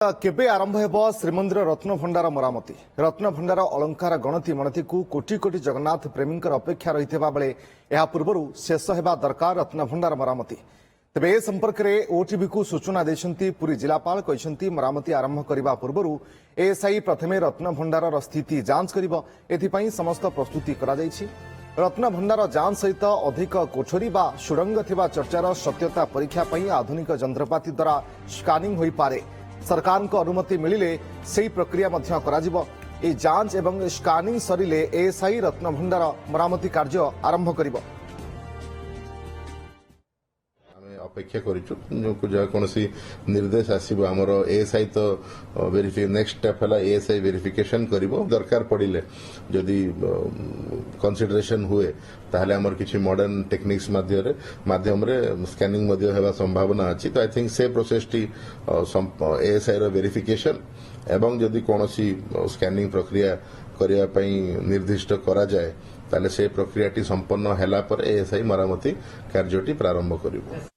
केबे आरंभ हेब श्रीमंदिर रत्नभंडार मरामती रत्नभंडार अलंकार गणति मणति को कोटी कोटी जगन्नाथ प्रेमी अपेक्षा रही बेले यह पूर्व शेष होगा दरकार रत्नभंडार मरामती तेबे ए संपर्क में ओटीवी को सूचना देते पुरी जिलापाल कहते मरामती आरंभ करने पूर्व एएसआई प्रथमे रत्नभंडार स्थिति जांच कर समस्त प्रस्तुति रत्नभंडार जांच सहित अधिक कोठरी बा सुरंग थिबा चर्चार सत्यता परीक्षा आधुनिक जंत्रपाति द्वारा स्कानिंग हो पारे सरकार को अनुमति मिलिले से प्रक्रिया जांच एवं स्कानिंग सरिले एएसआई रत्नभंडार मरामती कार्य आरंभ करिबो। अपेक्षा कौन निर्देश आसब आमर एएसआई तो नेक्स्ट स्टेप है एएसआई वेरिफिकेशन करिबो दरकार पड़िले जदि कंसिडरेशन हुए ताहले आमर किछि मॉडर्न टेक्निक्स माध्यम रे स्कैनिंग मध्य हेबा संभावना अछि तो आई थिंक से प्रोसेस टी एएसआई रो वेरिफिकेशन एवं जदि कोनोसी स्कैनिंग प्रक्रिया करिया पई निर्दिष्ट करा जाए ताले से प्रक्रियाटी संपन्न हैला पर एएसआई मरामती कार्यटी प्रारंभ करिबो।